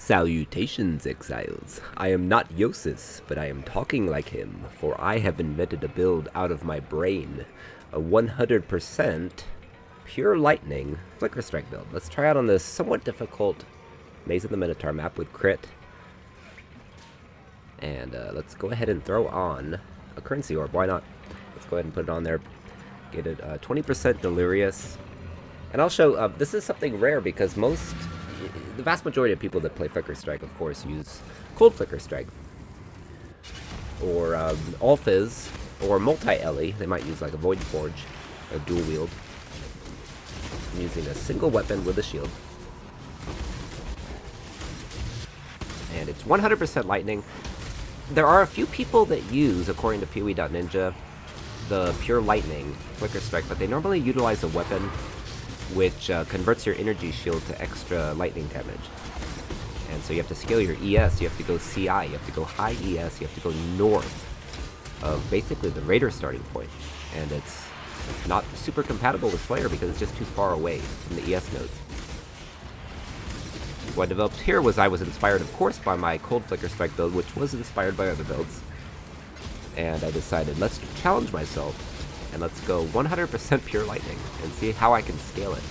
Salutations, exiles. I am not Yosis, but I am talking like him, for I have invented a build out of my brain. A 100% pure lightning flicker strike build. Let's try out on this somewhat difficult Maze of the Minotaur map with crit. And let's go ahead and throw on a currency orb. Why not? Let's go ahead and put it on there. Get it 20% delirious. And I'll show, this is something rare because the vast majority of people that play Flicker Strike, of course, use Cold Flicker Strike. Or All Fizz, or Multi-Ellie. They might use like a Void Forge, a dual wield. I'm using a single weapon with a shield. And it's 100% lightning. There are a few people that use, according to POE.Ninja, the pure lightning Flicker Strike, but they normally utilize a weapon which converts your energy shield to extra lightning damage. And so you have to scale your ES, you have to go CI, you have to go high ES, you have to go north of basically the Raider starting point. And it's not super compatible with Slayer because it's just too far away from the ES nodes. What I developed here was I was inspired, of course, by my Cold Flicker Strike build, which was inspired by other builds. And I decided, let's challenge myself. And let's go 100% pure lightning and see how I can scale it.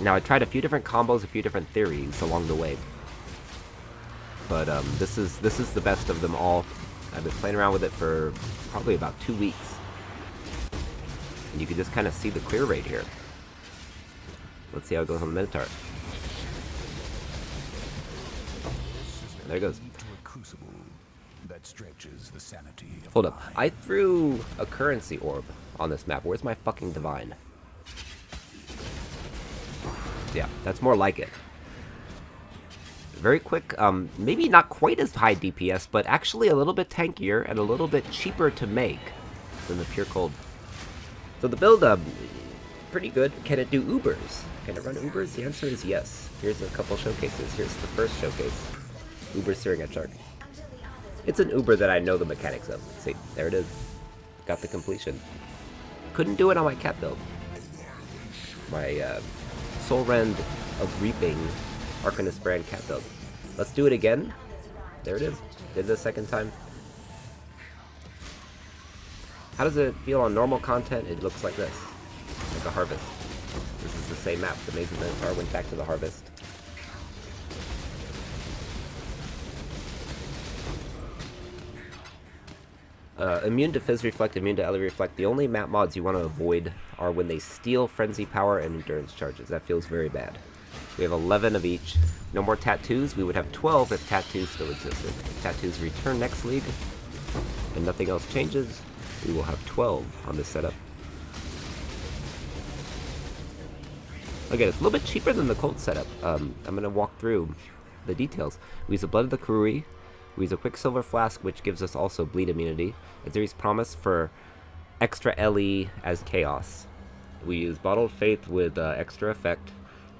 Now, I tried a few different combos, a few different theories along the way. But this is the best of them all. I've been playing around with it for probably about 2 weeks. And you can just kind of see the clear rate here. Let's see how it goes on the Minotaur. There it goes. Hold up. I threw a currency orb on this map. Where's my fucking divine? Yeah, that's more like it. Very quick, maybe not quite as high DPS, but actually a little bit tankier and a little bit cheaper to make than the pure cold. So the build, pretty good. Can it do Ubers? Can it run Ubers? The answer is yes. Here's a couple showcases. Here's the first showcase. Uber Searing at Shark. It's an Uber that I know the mechanics of. See, there it is. Got the completion. Couldn't do it on my cat build. My Soul Rend of Reaping Arcanist brand cat build. Let's do it again. There it is. Did it a second time. How does it feel on normal content? It looks like this. Like a harvest. This is the same map. The Maze of the Minotaur went back to the harvest. Immune to Fizz Reflect, immune to Ellie Reflect. The only map mods you want to avoid are when they steal Frenzy Power and Endurance Charges. That feels very bad. We have 11 of each. No more tattoos. We would have 12 if tattoos still existed. If tattoos return next league and nothing else changes, we will have 12 on this setup. Again, it's a little bit cheaper than the Colt setup. I'm going to walk through the details. We use the Blood of the Karui. We use a Quicksilver Flask, which gives us also bleed immunity. Aziri's Promise for extra LE as Chaos. We use Bottled Faith with extra effect.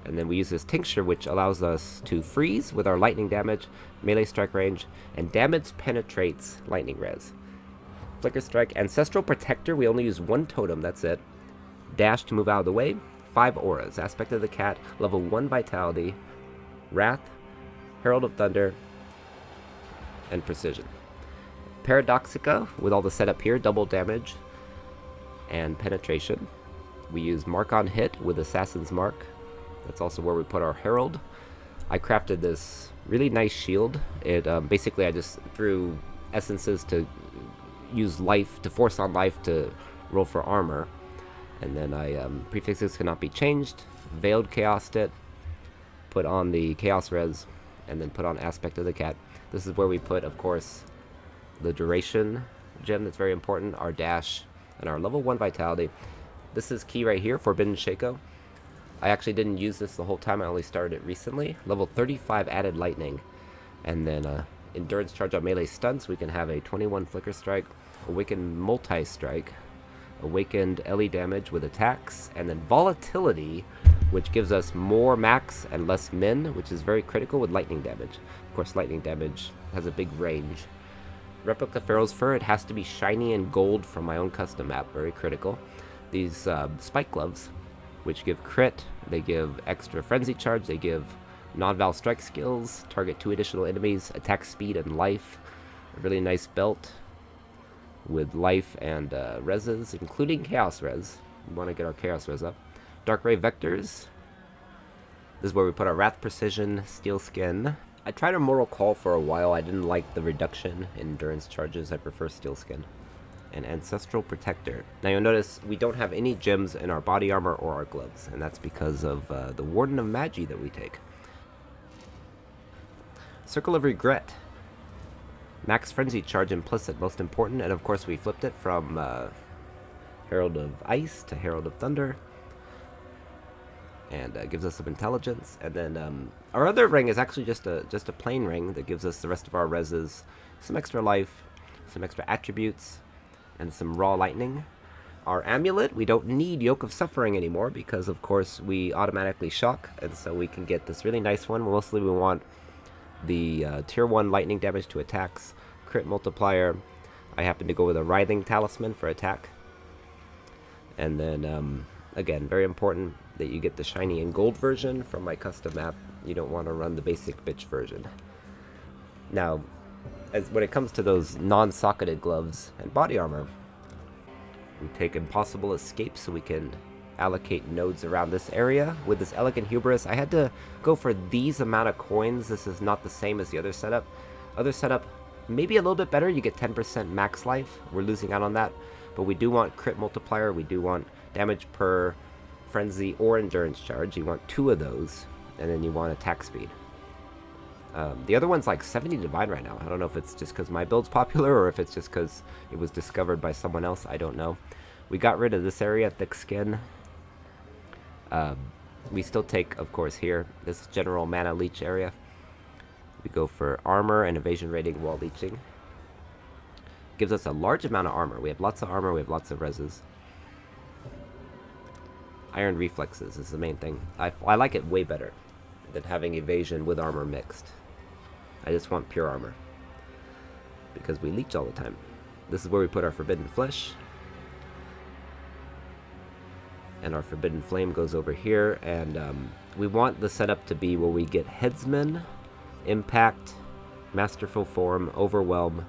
And then we use this Tincture, which allows us to freeze with our lightning damage, melee strike range, and damage penetrates lightning res. Flicker Strike, Ancestral Protector, we only use one totem, that's it. Dash to move out of the way. 5 auras. Aspect of the Cat, level 1 Vitality, Wrath, Herald of Thunder, and Precision. Paradoxica, with all the setup here, double damage and penetration. We use Mark on Hit with Assassin's Mark. That's also where we put our Herald. I crafted this really nice shield. It basically I just threw essences to use life, to force on life to roll for armor. And then I prefixes cannot be changed. Veiled Chaosed it. Put on the Chaos Res. And then put on Aspect of the Cat. This is where we put, of course, the Duration gem that's very important, our Dash, and our level 1 Vitality. This is key right here, Forbidden Shaco. I actually didn't use this the whole time, I only started it recently. Level 35 added Lightning. And then Endurance Charge on melee stunts, we can have a 21 Flicker Strike, Awakened Multi-Strike, Awakened LE damage with attacks, and then Volatility, which gives us more max and less min, which is very critical with lightning damage. Of course, lightning damage has a big range. Replica Pharaoh's Fur, it has to be shiny and gold from my own custom map, very critical. These Spike Gloves, which give crit, they give extra frenzy charge, they give Non-val strike skills, target 2 additional enemies, attack speed and life. A really nice belt with life and reses, including chaos res. We want to get our chaos res up. Dark ray vectors. This is where we put our wrath precision, steel skin. I tried a mortal call for a while. I didn't like the reduction in endurance charges. I prefer steel skin. And ancestral protector. Now you'll notice we don't have any gems in our body armor or our gloves, and that's because of the Warden of Magi that we take. Circle of Regret. Max Frenzy charge implicit, most important, and of course we flipped it from Herald of Ice to Herald of Thunder. And gives us some intelligence. And then our other ring is actually just a plain ring that gives us the rest of our reses, some extra life, some extra attributes, and some raw lightning. Our amulet, we don't need Yoke of Suffering anymore because of course we automatically shock, and so we can get this really nice one. Mostly we want the tier 1 lightning damage to attacks, crit multiplier. I happen to go with a writhing talisman for attack. And then again, very important that you get the shiny and gold version from my custom map. You don't want to run the basic bitch version. Now, when it comes to those non-socketed gloves and body armor, we take Impossible Escape so we can allocate nodes around this area. With this Elegant Hubris, I had to go for these amount of coins. This is not the same as the other setup. Other setup, maybe a little bit better. You get 10% max life. We're losing out on that. But we do want crit multiplier. We do want damage per frenzy or endurance charge. You want 2 of those. And then you want attack speed. The other one's like 70 divine right now. I don't know if it's just because my build's popular or if it's just because it was discovered by someone else. I don't know. We got rid of this area, thick skin. We still take, of course, here, this general mana leech area. We go for armor and evasion rating while leeching. Gives us a large amount of armor. We have lots of armor, we have lots of reses. Iron reflexes is the main thing. I like it way better than having evasion with armor mixed. I just want pure armor because we leech all the time. This is where we put our Forbidden Flesh. And our Forbidden Flame goes over here, and we want the setup to be where we get Headsman, Impact, Masterful Form, Overwhelm,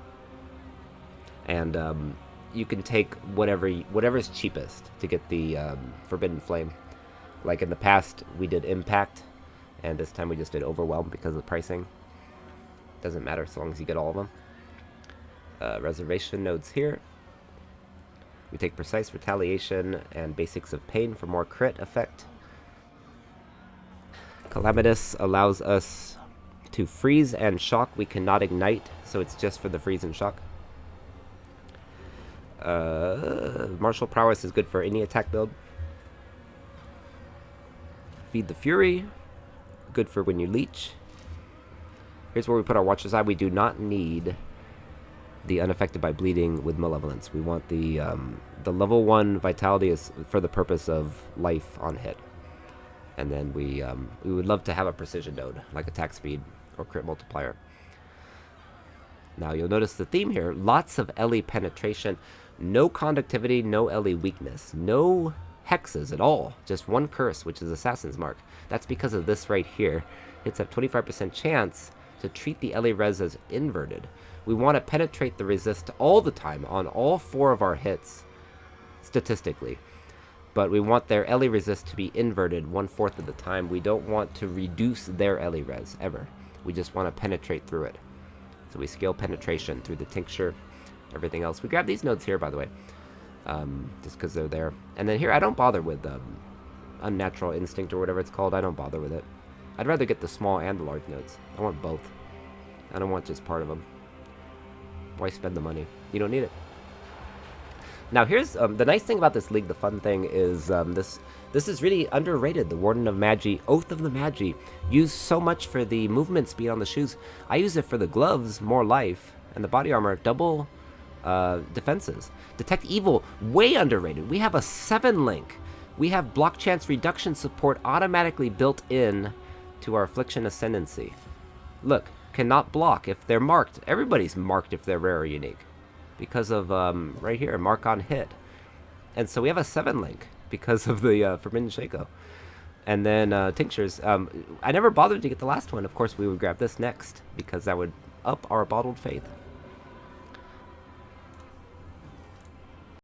and you can take whatever's cheapest to get the Forbidden Flame. Like in the past, we did Impact, and this time we just did Overwhelm because of the pricing. Doesn't matter so long as you get all of them. Reservation nodes here. We take Precise Retaliation and Basics of Pain for more crit effect. Calamitous allows us to freeze and shock. We cannot ignite, so it's just for the freeze and shock. Martial Prowess is good for any attack build. Feed the Fury, good for when you leech. Here's where we put our Watcher's Eye. We do not need the Unaffected by Bleeding with Malevolence. We want the level 1 Vitality is for the purpose of life on hit. And then we would love to have a precision node, like attack speed or crit multiplier. Now you'll notice the theme here, lots of LE penetration, no conductivity, no LE weakness, no hexes at all, just one curse, which is Assassin's Mark. That's because of this right here. It's a 25% chance to treat the LE res as inverted. We want to penetrate the resist all the time on all 4 of our hits, statistically. But we want their LE resist to be inverted 1/4 of the time. We don't want to reduce their LE res, ever. We just want to penetrate through it. So we scale penetration through the tincture, everything else. We grab these nodes here, by the way, just because they're there. And then here, I don't bother with Unnatural Instinct or whatever it's called. I don't bother with it. I'd rather get the small and the large nodes. I want both. I don't want just part of them. Why spend the money? You don't need it. Now here's the nice thing about this league. The fun thing is this is really underrated. The Warden of Magi, Oath of the Magi, used so much for the movement speed on the shoes. I use it for the gloves, more life, and the body armor, double defenses. Detect Evil, way underrated. We have a 7 link. We have block chance reduction support automatically built in to our Affliction Ascendancy. Look, cannot block if they're marked. Everybody's marked if they're rare or unique because of right here, mark on hit. And so we have a 7 link because of the Forbidden Shaco. And then tinctures. I never bothered to get the last one. Of course, we would grab this next because that would up our bottled faith.